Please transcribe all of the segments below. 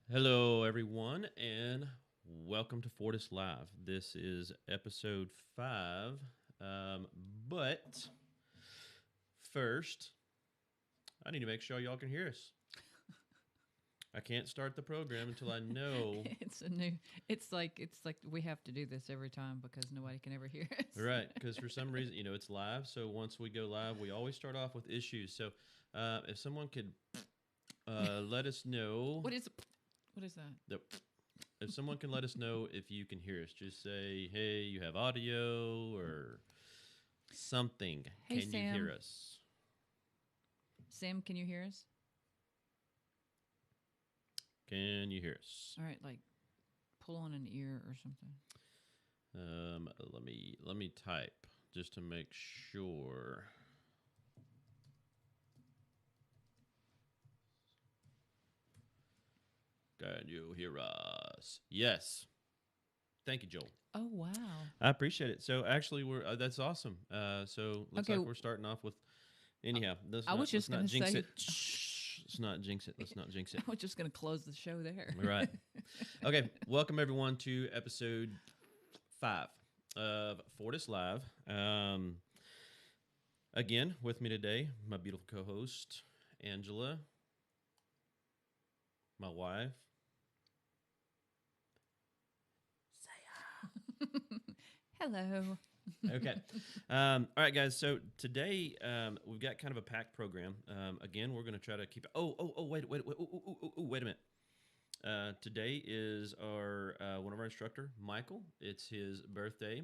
Hello, everyone, and welcome to Fortis Live. This is episode 5. But first, I need to make sure y'all can hear us. I can't start the program until I know. It's a new. It's like we have to do this every time because nobody can ever hear us. Right, because for some reason, it's live. So once we go live, we always start off with issues. So if someone could let us know. What is? What is that? If someone can let us know if you can hear us, just say, hey, you have audio or something. Hey, Can you Sam. hear us? Sam, can you hear us? Can you hear us? All right, like pull on an ear or something. Let me type just to make sure. Can you hear us? Yes. Thank you, Joel. Oh wow. I appreciate it. So actually, we're that's awesome. So looks Okay. like we're starting off with. Anyhow, I was just let's not gonna jinx say. it. Shh, let's not jinx it. Let's not jinx it. I was just gonna close the show there. Right. Okay. Welcome everyone to episode 5 of Fortis Live. Again, with me today, my beautiful co-host Angela, my wife. Hello. Okay. All right, guys. So today we've got kind of a packed program. Again, we're going to try to keep. Wait a minute. Today is our one of our instructor, Michael. It's his birthday.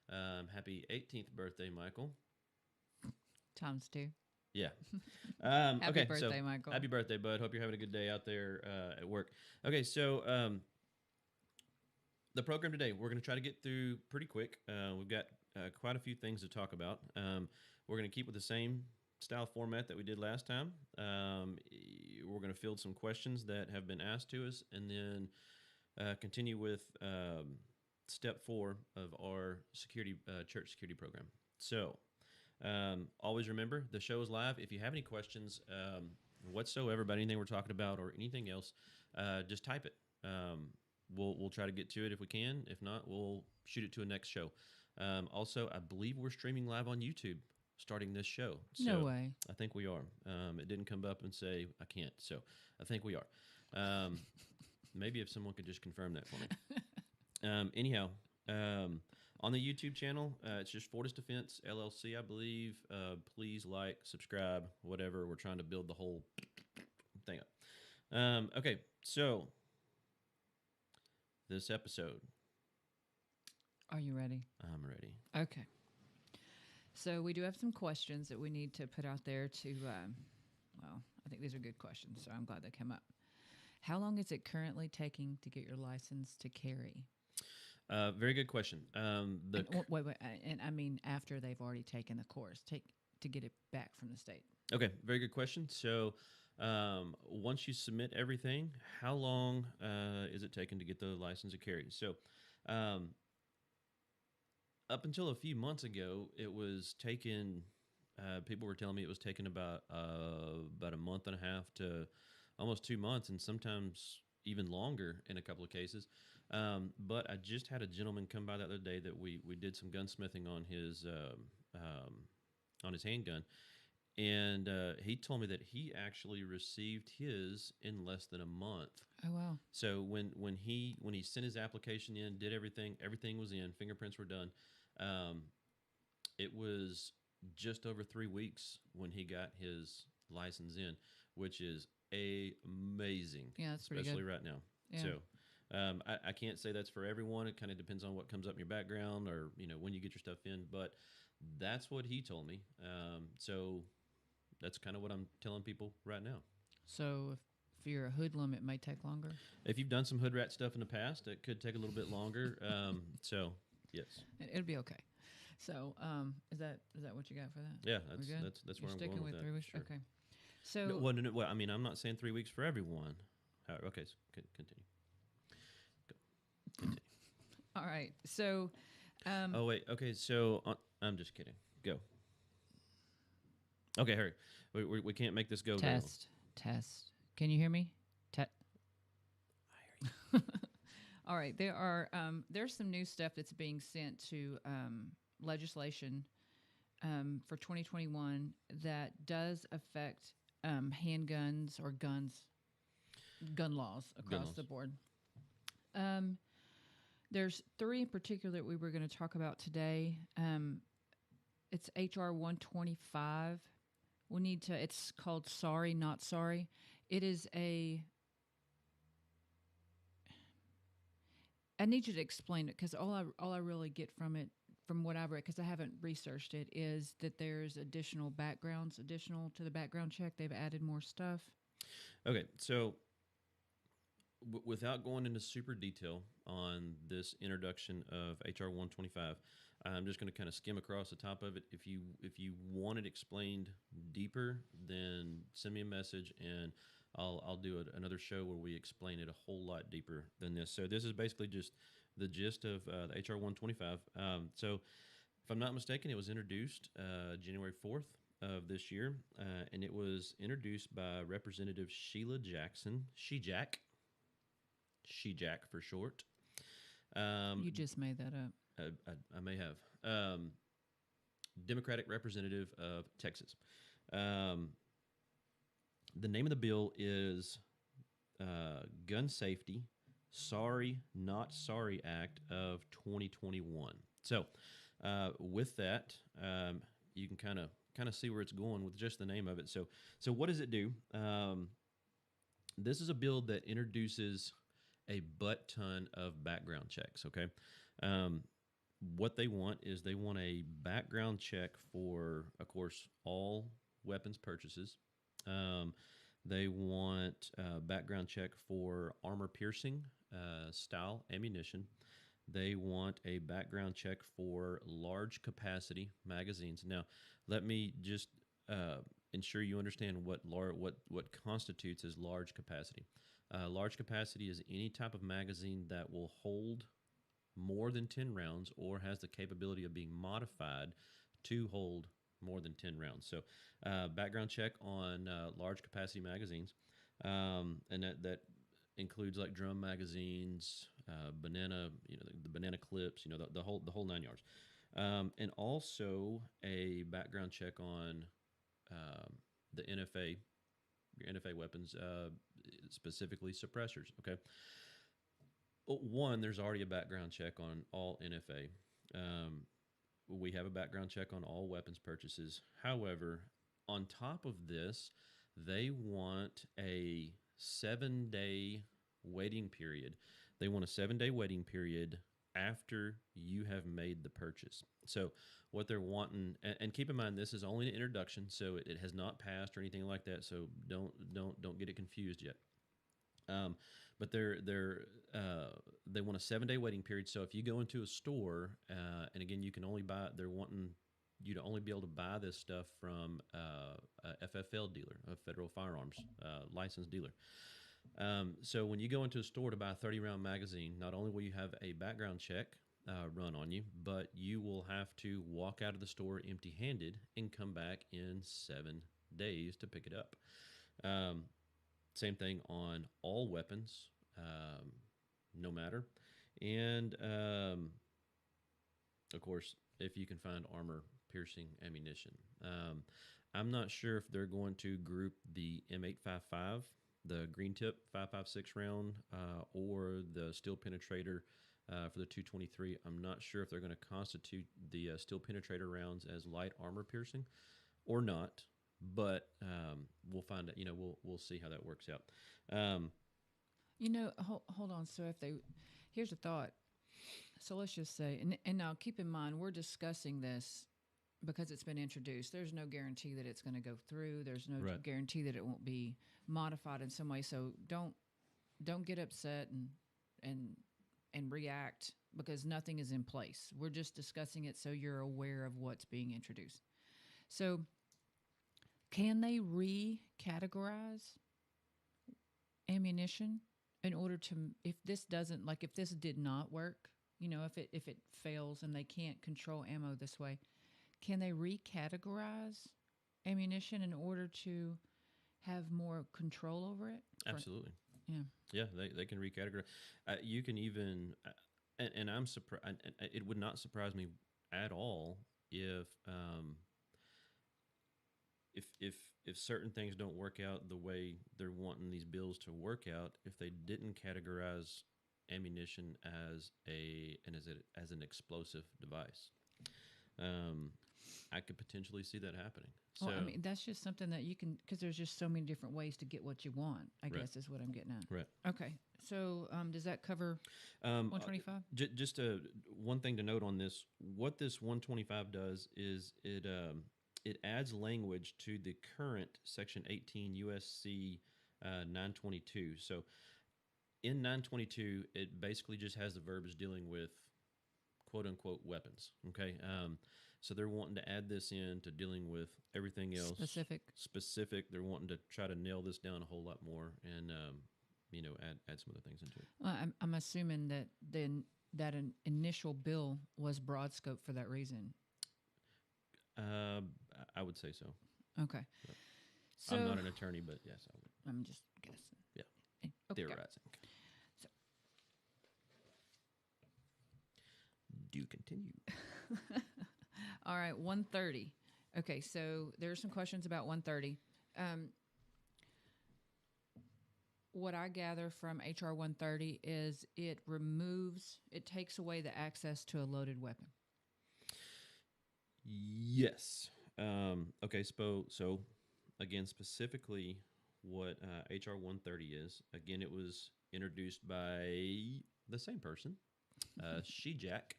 Happy 18th birthday, Michael. Times two. Yeah. Happy Okay. birthday, So Michael. happy birthday, bud. Hope you're having a good day out there at work. Okay. So the program today, we're going to try to get through pretty quick. We've got quite a few things to talk about. We're going to keep with the same style format that we did last time. We're going to field some questions that have been asked to us, and then continue with step 4 of our security church security program. So always remember, the show is live. If you have any questions whatsoever about anything we're talking about or anything else, just type it. We'll try to get to it if we can. If not, we'll shoot it to a next show. Also, I believe we're streaming live on YouTube starting this show. So No way. I think we are. It didn't come up and say I can't. So I think we are. Maybe if someone could just confirm that for me. Anyhow, on the YouTube channel, it's just Fortis Defense LLC, I believe. Please like, subscribe, whatever. We're trying to build the whole thing up. Okay, so this episode. Are you ready? I'm ready. Okay. So we do have some questions that we need to put out there to, well, I think these are good questions, so I'm glad they came up. How long is it currently taking to get your license to carry? Very good question. Wait, and I mean after they've already taken the course, to get it back from the state. Okay, very good question. So once you submit everything, how long is it taking to get the license to carry? So up until a few months ago, it was taking. People were telling me it was taking about a month and a half to almost 2 months, and sometimes even longer in a couple of cases. But I just had a gentleman come by the other day that we did some gunsmithing on his handgun, and he told me that he actually received his in less than a month. Oh wow! So when he sent his application in, did everything was in, fingerprints were done. It was just over 3 weeks when he got his license in, which is amazing. Yeah, that's pretty good. Especially right now. Yeah. So I can't say that's for everyone. It kind of depends on what comes up in your background or when you get your stuff in. But that's what he told me. So that's kind of what I'm telling people right now. So if you're a hoodlum, it may take longer. If you've done some hood rat stuff in the past, it could take a little bit longer. So yes, it'll be okay. So is that what you got for that? yeah, We're good? that's You're where I'm sticking going with with that. 3 weeks. Sure. Okay. So Well, I mean, I'm not saying 3 weeks for everyone. Okay, so continue. Continue. all right. So Oh wait. Okay, so I'm just kidding. Go. Okay, hurry. We can't make this go. test. Can you hear me? I All right, there's some new stuff that's being sent to legislation for 2021 that does affect handguns or gun laws Gun across laws. the board. Um, there's three in particular that we were going to talk about today. It's HR 125. It's called Sorry, Not Sorry. It is I need you to explain it because all I really get from it, from what I've read, because I haven't researched it, is that there's additional to the background check. They've added more stuff. Okay, so without going into super detail on this introduction of HR 125, I'm just going to kind of skim across the top of it. If you want it explained deeper, then send me a message and I'll do another show where we explain it a whole lot deeper than this. So this is basically just the gist of the HR 125. So if I'm not mistaken, it was introduced January 4th of this year, and it was introduced by Representative Sheila Jackson, She-Jack for short. You just made that up. I may have. Democratic representative of Texas. The name of the bill is Gun Safety Sorry Not Sorry Act of 2021. So, with that, you can kind of see where it's going with just the name of it. So what does it do? This is a bill that introduces a butt ton of background checks. Okay, what they want is they want a background check for, of course, all weapons purchases. They want a background check for armor piercing style ammunition. They want a background check for large capacity magazines. Now, let me just ensure you understand what constitutes as large capacity. Large capacity is any type of magazine that will hold more than 10 rounds or has the capability of being modified to hold more than 10 rounds. So, background check on large capacity magazines, and that includes like drum magazines, banana, the banana clips, the whole 9 yards, and also a background check on the NFA, your NFA weapons, specifically suppressors. Okay. One, there's already a background check on all NFA. We have a background check on all weapons purchases. However, on top of this, they want a 7-day waiting period. They want a 7-day waiting period after you have made the purchase. So what they're wanting, and keep in mind, this is only an introduction, so it has not passed or anything like that. So don't get it confused yet. But they want a 7-day waiting period. So if you go into a store, and again, you can only buy, they're wanting you to only be able to buy this stuff from a FFL dealer, a federal firearms licensed dealer. So when you go into a store to buy a 30-round magazine, not only will you have a background check run on you, but you will have to walk out of the store empty-handed and come back in 7 days to pick it up. Same thing on all weapons, no matter. And, of course, if you can find armor piercing ammunition. I'm not sure if they're going to group the M855, the green tip 5.56 round, or the steel penetrator for the 223. I'm not sure if they're going to constitute the steel penetrator rounds as light armor piercing or not. But we'll find out. We'll see how that works out. Hold on. So here's a thought. So let's just say, and now keep in mind, we're discussing this because it's been introduced. There's no guarantee that it's going to go through. There's no Right. guarantee that it won't be modified in some way. So don't get upset and react because nothing is in place. We're just discussing it so you're aware of what's being introduced. So can they recategorize ammunition in order to, if this did not work, if it fails and they can't control ammo this way, can they recategorize ammunition in order to have more control over it? Absolutely. Yeah. Yeah, they can recategorize. You can even, and I'm surprised. It would not surprise me at all if if if certain things don't work out the way they're wanting these bills to work out, if they didn't categorize ammunition as as an explosive device, um, I could potentially see that happening. So Well, I mean, that's just something that you can, because there's just so many different ways to get what you want, I right, guess is what I'm getting at. right. Okay. So does that cover Um, uh, 125? just one thing to note on this: what this 125 does is it adds language to the current Section 18 USC 922. So in 922, it basically just has the verbs dealing with quote unquote weapons. Okay, so they're wanting to add this in to dealing with everything else Specific. specific. They're wanting to try to nail this down a whole lot more and add some other things into it. Well, I'm assuming that then that an initial bill was broad scope for that reason. Uh, I would say so. Okay. Yep. So I'm not an attorney, but yes, I would. I'm just guessing. Yeah. Okay. Theorizing. So- Do continue. All right, 130. Okay, so there are some questions about 130. What I gather from HR 130 is it takes away the access to a loaded weapon. Yes. Okay. So again, specifically, what HR 130 is. Again, it was introduced by the same person, Jack,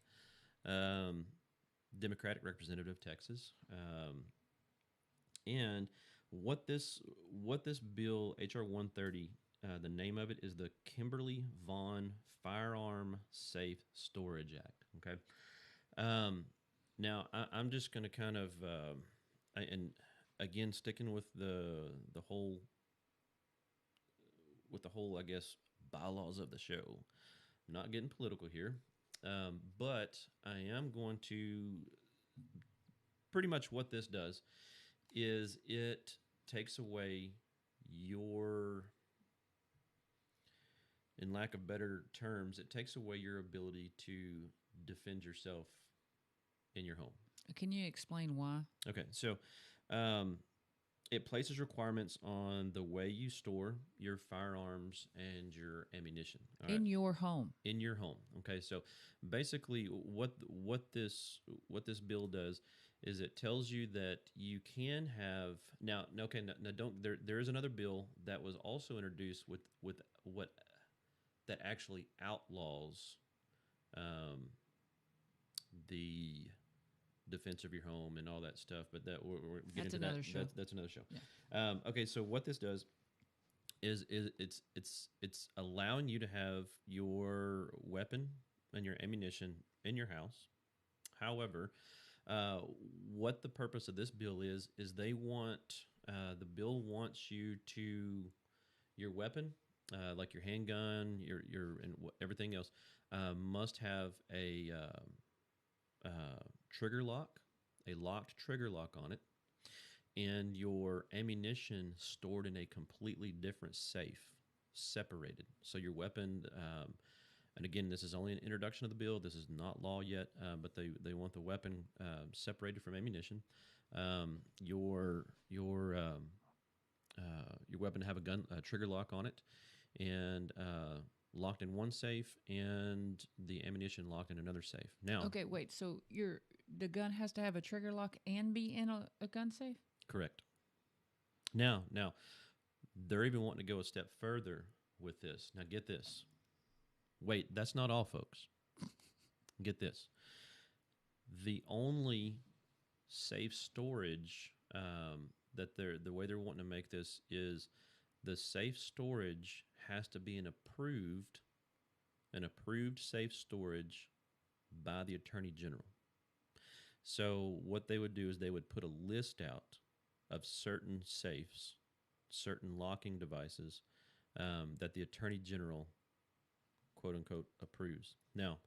um, Democratic representative of Texas, and what this bill HR 130. The name of it is the Kimberly Vaughn Firearm Safe Storage Act. Okay. Now I'm just going to kind of and again sticking with the whole I guess bylaws of the show. I'm not getting political here, but I am going to pretty much what this does is it takes away your, in lack of better terms, it takes away your ability to defend yourself in your home. Can you explain why? Okay, so um, it places requirements on the way you store your firearms and your ammunition. All right? In your home. In your home. Okay, so basically, what this bill does is it tells you that you can have now. Okay, now don't there is another bill that was also introduced with what that actually outlaws the defense of your home and all that stuff. But that we're getting That's into another that. show. That's another show. Yeah. Okay, so what this does is it's allowing you to have your weapon and your ammunition in your house. However, what the purpose of this bill is they want the bill wants you to your weapon, like your handgun, your and everything else, must have a trigger lock, a locked trigger lock on it, and your ammunition stored in a completely different safe, separated. So your weapon, and again, this is only an introduction of the bill. This is not law yet, but they want the weapon separated from ammunition. Your weapon to have a trigger lock on it, and locked in one safe, and the ammunition locked in another safe. Now, Okay, wait. So the gun has to have a trigger lock and be in a gun safe? correct. Now, they're even wanting to go a step further with this. Now, get this. Wait, that's not all, folks. Get this. The only safe storage that the way they're wanting to make this is the safe storage has to be an approved safe storage by the Attorney General. So what they would do is they would put a list out of certain safes, certain locking devices that the Attorney General, quote unquote, approves. Now,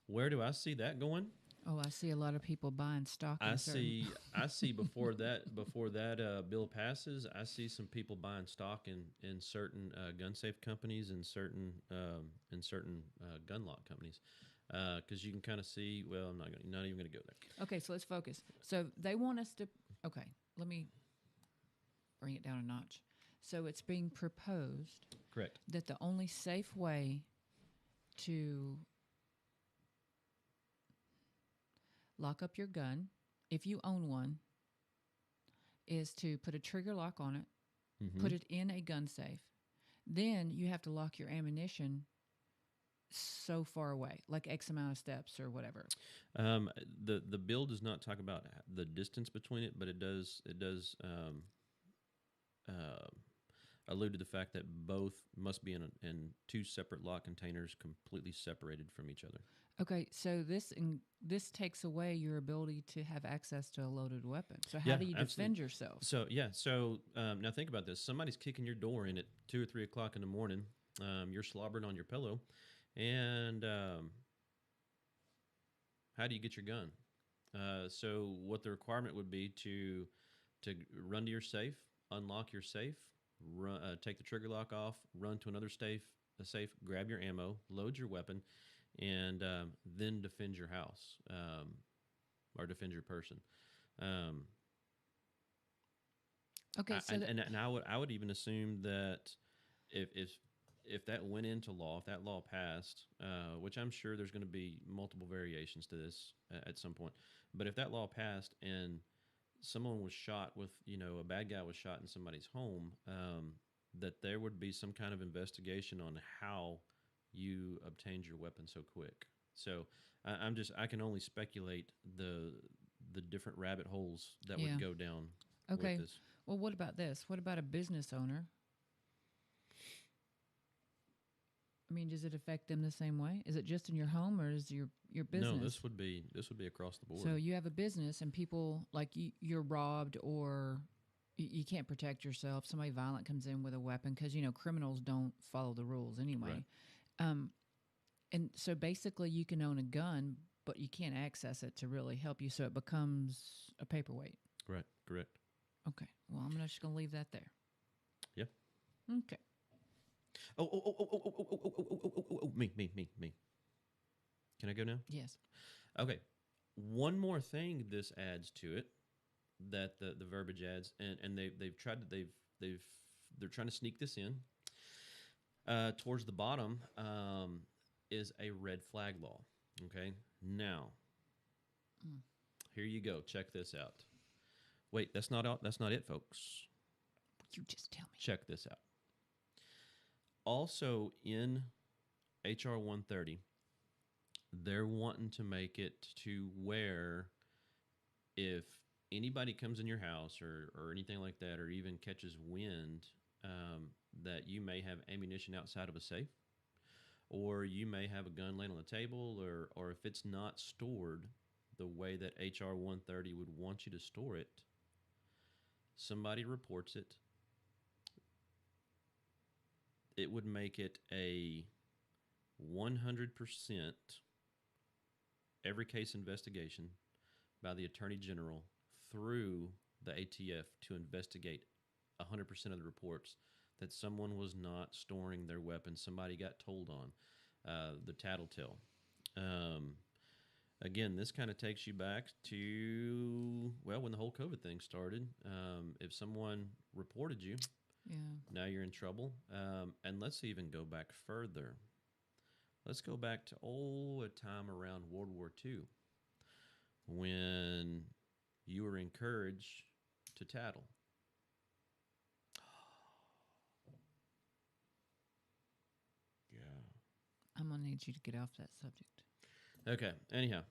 where do I see that going? Oh, I see a lot of people buying stock I in certain. see before that bill passes, I see some people buying stock in certain gun safe companies and certain gun lock companies, because you can kind of see. Well, not even gonna go there. Okay, so let's focus. So they want us to. Okay, let me bring it down a notch. So it's being proposed Correct. that the only safe way to lock up your gun, if you own one, is to put a trigger lock on it, Mm-hmm. put it in a gun safe. Then you have to lock your ammunition so far away, like X amount of steps or whatever. Um, the bill does not talk about the distance between it, but it does uh, allude to the fact that both must be in two separate lock containers, completely separated from each other. Okay, so this takes away your ability to have access to a loaded weapon. So how Yeah, do you absolutely. defend yourself? So now think about this: somebody's kicking your door in at 2 or 3 o'clock in the morning. You're slobbering on your pillow, and how do you get your gun? So what the requirement would be to run to your safe, unlock your safe, take the trigger lock off, run to another safe, grab your ammo, load your weapon, and then defend your house, or defend your person. Um, Okay, so and I would even assume that if if if that went into law, if that law passed, which I'm sure there's going to be multiple variations to this at some point, but if that law passed and someone was shot with, a bad guy was shot in somebody's home, that there would be some kind of investigation on how you obtained your weapon so quick. So I can only speculate the different rabbit holes that yeah. would go down with Okay. this. Well, what about this? What about a business owner? I mean, does it affect them the same way? Is it just in your home or is your No, business? this would be across the board. So you have a business and people like you're robbed or you can't protect yourself. Somebody violent comes in with a weapon because criminals don't follow the rules Right. anyway. Um, and so basically, you can own a gun, but you can't access it to really help you. So it becomes a paperweight. Right. Correct. Okay. Well, I'm just going to leave that there. Yeah. Okay. Oh, me. Can I go now? Yes. Okay. One more thing this adds to it, that the verbiage adds, and they've tried to they're trying to sneak this in. Towards the bottom, is a red flag law. Okay. Now, Mm. here you go. Check this out. Wait, that's not out. That's not it, folks. You just tell me. Check this out. Also, in HR 130, they're wanting to make it to where if anybody comes in your house or anything like that, or even catches wind, that you may have ammunition outside of a safe, or you may have a gun laying on the table, or if it's not stored the way that HR 130 would want you to store it, somebody reports it, it would make it a 100% every case investigation by the Attorney General through the ATF to investigate 100% of the reports that someone was not storing their weapons. Somebody got told on, the tattletale. Um, Again, this kind of takes you back to, well, when the whole COVID thing started. If someone reported you, Yeah. now you're in trouble. And let's even go back further. Let's go back to a time around World War II when you were encouraged to tattle. Yeah. I'm going to need you to get off that subject. Okay. Anyhow,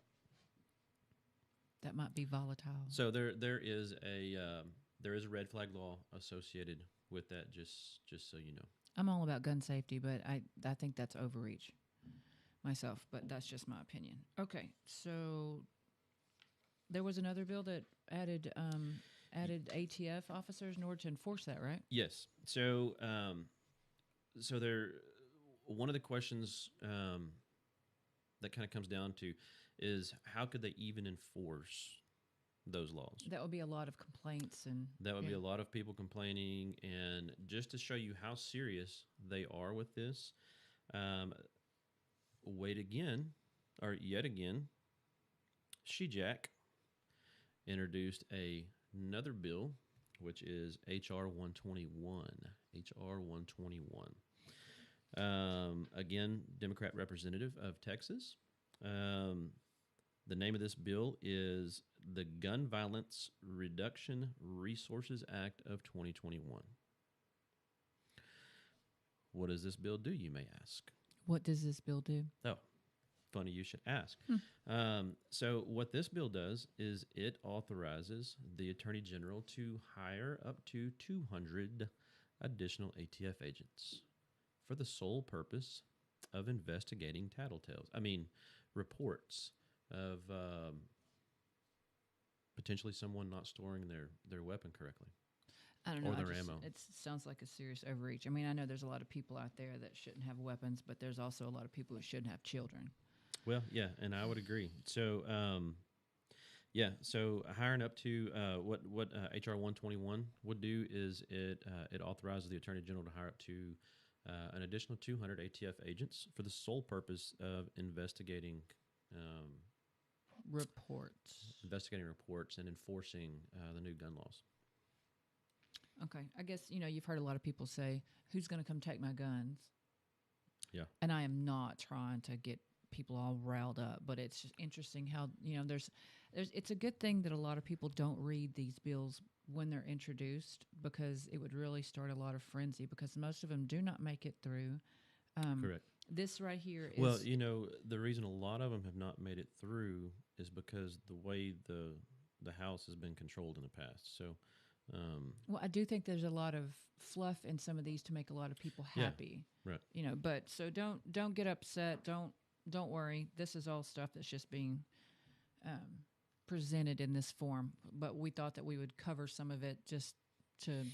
That might be volatile. so there is a red flag law associated with that. Just so you know. I'm all about gun safety, but I think that's overreach myself, but that's just my opinion. Okay. So there was another bill that added ATF officers in order to enforce that, right? Yes. So there, one of the questions that kind of comes down to is how could they even enforce those laws? That would be a lot of complaints and That would be yeah. a lot of people complaining. And just to show you how serious they are with this, um, wait again, or yet again, She-Jack introduced another bill, which is HR 121. HR 121. Again, Democrat representative of Texas. The name of this bill is the Gun Violence Reduction Resources Act of 2021. What does this bill do, you may ask? What does this bill do? Oh, funny you should ask. So, what this bill does is it authorizes the Attorney General to hire up to 200 additional ATF agents for the sole purpose of investigating tattletales. I mean, reports of potentially someone not storing their weapon correctly. I don't know. Or their ammo. It sounds like a serious overreach. I mean, I know there's a lot of people out there that shouldn't have weapons, but there's also a lot of people who shouldn't have children. Well, yeah, and I would agree. So, so hiring up to what HR 121 would do is it authorizes the Attorney General to hire up to an additional 200 ATF agents for the sole purpose of investigating reports and enforcing the new gun laws. Okay. I guess, you've heard a lot of people say, who's going to come take my guns? Yeah. And I am not trying to get people all riled up, but it's just interesting how, it's a good thing that a lot of people don't read these bills when they're introduced, because it would really start a lot of frenzy, because most of them do not make it through. Correct. This right here is... Well, the reason a lot of them have not made it through is because the way the House has been controlled in the past. So... well, I do think there's a lot of fluff in some of these to make a lot of people happy. Yeah, right. But so don't get upset. Don't worry. This is all stuff that's just being presented in this form. But we thought that we would cover some of it just to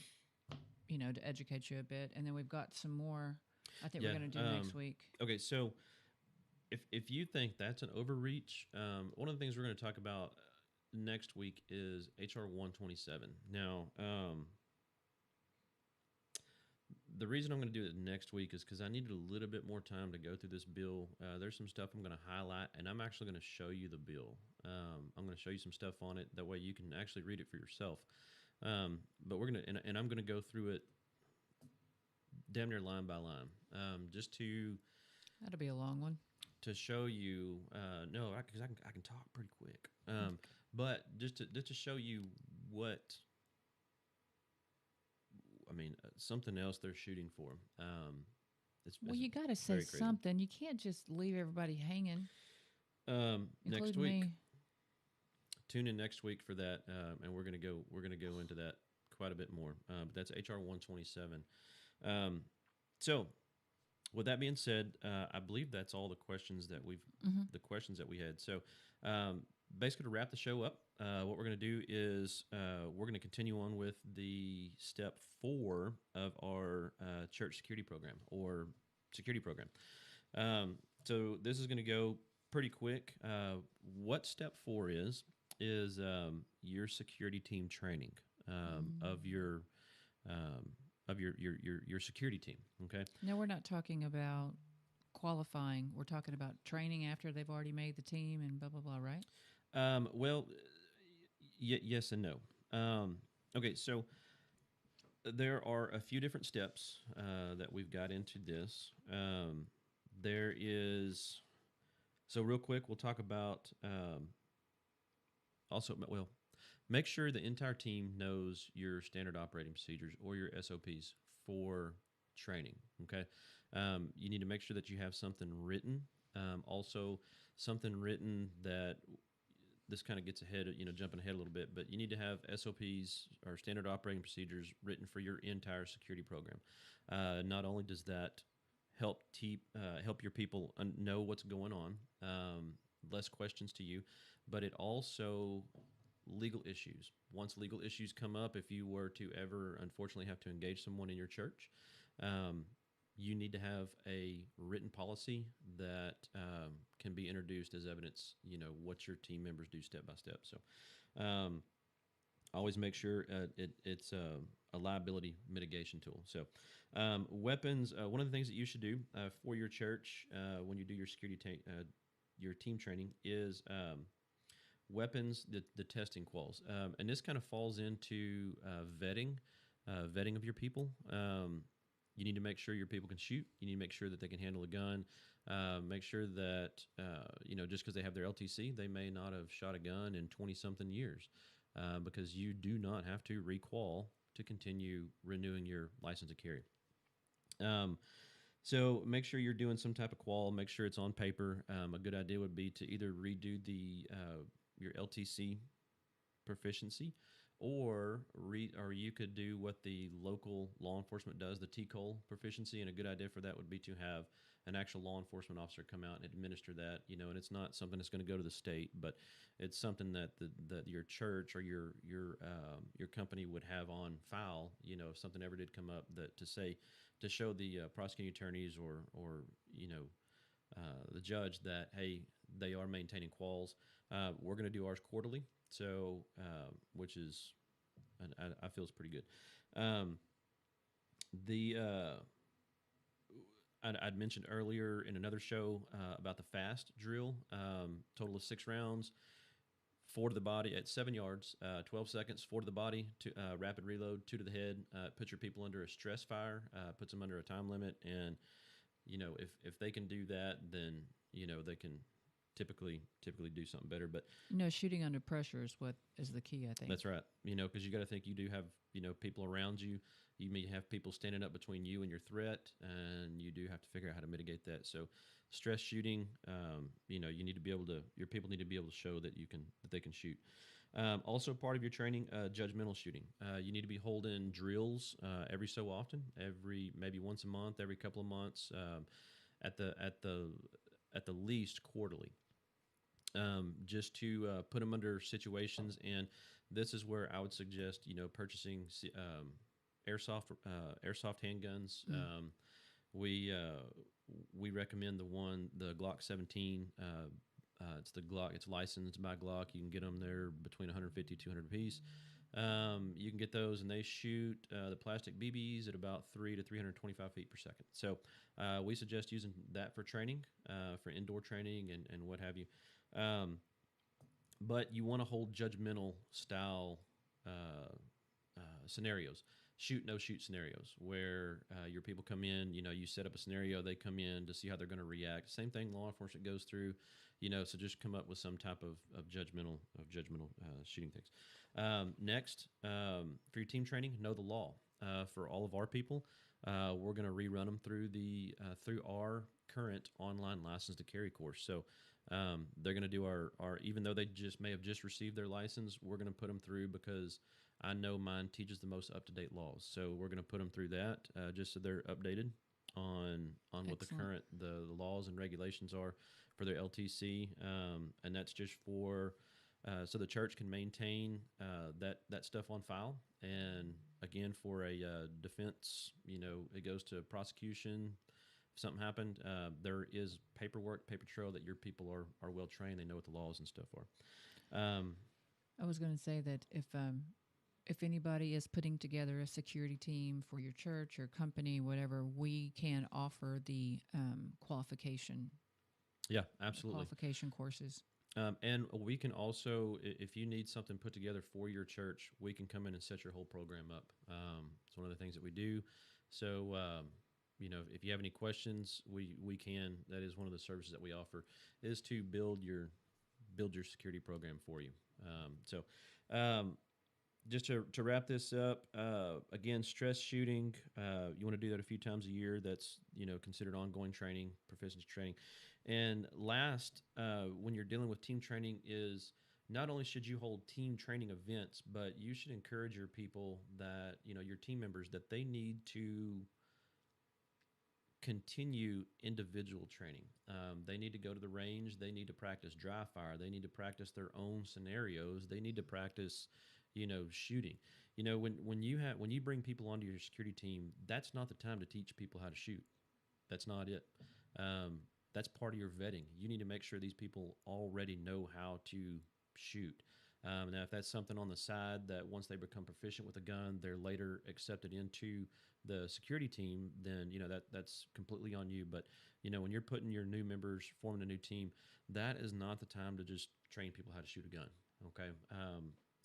educate you a bit, and then we've got some more. I think we're going to do next week. Okay, so if you think that's an overreach, one of the things we're going to talk about next week is HR 127. Now, the reason I'm going to do it next week is because I needed a little bit more time to go through this bill. There's some stuff I'm going to highlight, and I'm actually going to show you the bill. I'm going to show you some stuff on it. That way you can actually read it for yourself. But we're going to, and I'm going to go through it damn near line by line, just to... That'll be a long one. To show you, no, because I can talk pretty quick. But just to show you what, I mean, something else they're shooting for. You got to say something. You can't just leave everybody hanging. Next week, me. Tune in next week for that, and we're gonna go into that quite a bit more. But that's HR 127. So, with that being said, I believe that's all the questions that the questions that we had. So, basically, to wrap the show up, what we're going to do is we're going to continue on with the step 4 of our church security program or security program. So this is going to go pretty quick. What step 4 is your security team training of your security team. Okay. No, we're not talking about qualifying. We're talking about training after they've already made the team and blah blah blah, right? Well, yes and no. Okay, so there are a few different steps that we've got into this. There is, so real quick, we'll talk about also, well, make sure the entire team knows your standard operating procedures or your SOPs for training, okay? You need to make sure that you have something written. Also, something written that... This kind of gets ahead, jumping ahead a little bit, but you need to have SOPs or standard operating procedures written for your entire security program. Not only does that help your people know what's going on, less questions to you, but it also legal issues. Once legal issues come up, if you were to ever unfortunately have to engage someone in your church, you need to have a written policy that can be introduced as evidence. What your team members do step by step. So always make sure it's a liability mitigation tool. So weapons. One of the things that you should do for your church when you do your your team training is weapons, the testing quals, and this kind of falls into vetting of your people. You need to make sure your people can shoot. You need to make sure that they can handle a gun. Make sure that just because they have their LTC, they may not have shot a gun in 20 something years, because you do not have to requal to continue renewing your license to carry. So make sure you're doing some type of qual. Make sure it's on paper. A good idea would be to either redo your LTC proficiency, or you could do what the local law enforcement does, the TCOL proficiency. And a good idea for that would be to have an actual law enforcement officer come out and administer that. And it's not something that's going to go to the state, but it's something that that your church or your company would have on file. If something ever did come up, to show the prosecuting attorneys or the judge that, hey, they are maintaining quals. We're going to do ours quarterly, so which is, I feel is pretty good. I'd mentioned earlier in another show about the FAST drill. Total of 6 rounds, 4 to the body at 7 yards, 12 seconds, 4 to the body, rapid reload, 2 to the head. Puts your people under a stress fire, puts them under a time limit, and if they can do that, then they can typically do something better. But shooting under pressure is the key, I think. That's right. Because you got to think you do have people around you. You may have people standing up between you and your threat, and you do have to figure out how to mitigate that. So stress shooting, you need to be able to, your people need to be able to show that they can shoot. Also part of your training, judgmental shooting. You need to be holding drills every so often, maybe once a month, every couple of months, at the least quarterly, just to put them under situations. And this is where I would suggest purchasing airsoft handguns. We recommend the Glock 17. It's the Glock. It's licensed by Glock. You can get them there between 150 200 a piece. You can get those, and they shoot the plastic BBs at about 3 to 325 feet per second. So we suggest using that for training, for indoor training and what have you. But you want to hold judgmental style scenarios. Shoot, no shoot scenarios where your people come in, you set up a scenario, they come in to see how they're going to react. Same thing law enforcement goes through, so just come up with some type of judgmental shooting things. Next, for your team training, know the law. For all of our people, we're going to rerun them through through our current online license to carry course. So they're going to do our even though they may have just received their license, we're going to put them through, because I know mine teaches the most up-to-date laws. So we're going to put them through that just so they're updated on what the current the laws and regulations are for their LTC, and that's just for so the church can maintain that stuff on file. And again, for a defense, it goes to prosecution. If something happened, there is paper trail that your people are well trained. They know what the laws and stuff are. I was going to say that if anybody is putting together a security team for your church or company, whatever, we can offer the qualification. Yeah, absolutely. Qualification courses. And we can also, if you need something put together for your church, we can come in and set your whole program up. It's one of the things that we do. So, if you have any questions, we can. That is one of the services that we offer, is to build your security program for you. Just to wrap this up, again, stress shooting, you want to do that a few times a year. That's, considered ongoing training, proficiency training. And last, when you're dealing with team training, is not only should you hold team training events, but you should encourage your people that, your team members, that they need to continue individual training. They need to go to the range. They need to practice dry fire. They need to practice their own scenarios. They need to practice shooting. When you bring people onto your security team, that's not the time to teach people how to shoot. That's not it. that's part of your vetting. You need to make sure these people already know how to shoot. Now, if that's something on the side that once they become proficient with a gun, they're later accepted into the security team, then that's completely on you. But when you're putting your new members, forming a new team, that is not the time to just train people how to shoot a gun. Okay,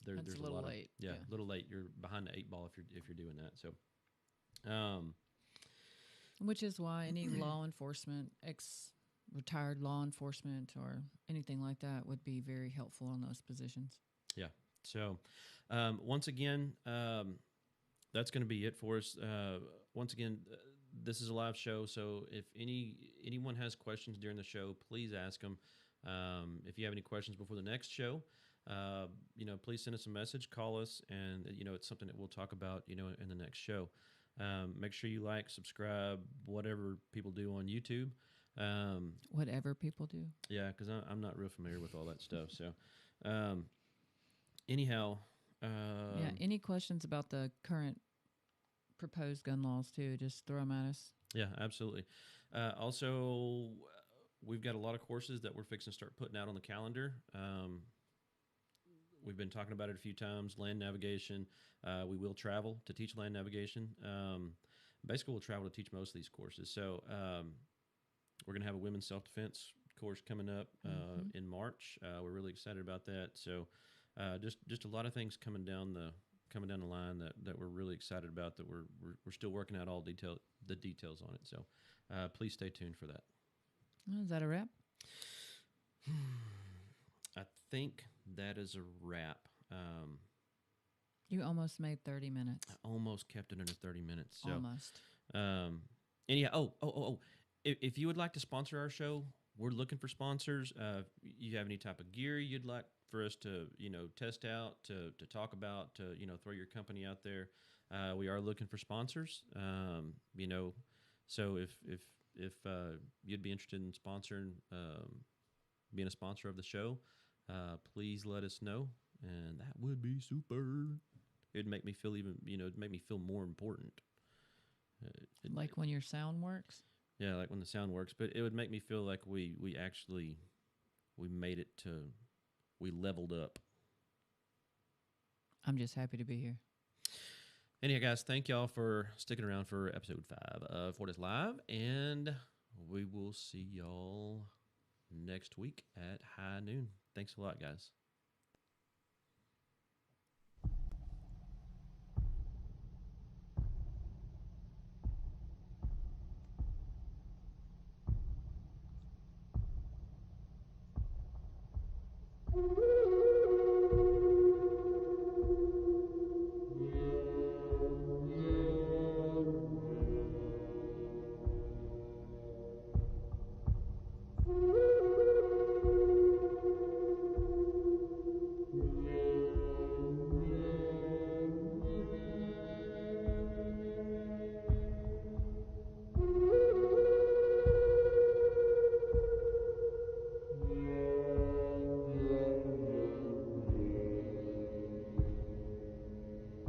That's there's a little lot late. of a little late. You're behind the eight ball if you're doing that. So, Which is why any law enforcement, retired law enforcement, or anything like that would be very helpful in those positions. yeah. So, once again, that's going to be it for us. Once again, this is a live show, so if anyone has questions during the show, please ask them. If you have any questions before the next show, please send us a message, call us, and it's something that we'll talk about, in the next show. Make sure you like, subscribe, whatever people do on YouTube. Whatever people do. Yeah, because I'm not real familiar with all that stuff. So, anyhow, Yeah. Any questions about the current proposed gun laws too? Just throw them at us. yeah, absolutely. Also, we've got a lot of courses that we're fixing to start putting out on the calendar. We've been talking about it a few times. Land navigation. We will travel to teach land navigation. Basically, we'll travel to teach most of these courses. So we're going to have a women's self-defense course coming up in March. We're really excited about that. So just a lot of things coming down the line that we're really excited about. That we're still working out all the details on it. So please stay tuned for that. Is that a wrap? I think that is a wrap. You almost made 30 minutes. I almost kept it under 30 minutes. So, Almost. anyhow, if you would like to sponsor our show, we're looking for sponsors. You have any type of gear you'd like for us to, test out, to talk about, to, throw your company out there. We are looking for sponsors. So if you'd be interested in sponsoring, being a sponsor of the show, please let us know, and that would be super. It'd make me feel it'd make me feel more important. Like when your sound works? Yeah, like when the sound works, but it would make me feel like we made it we leveled up. I'm just happy to be here. Anyhow, guys, thank y'all for sticking around for episode 5 of Fortis Live, and we will see y'all next week at high noon. Thanks a lot, guys.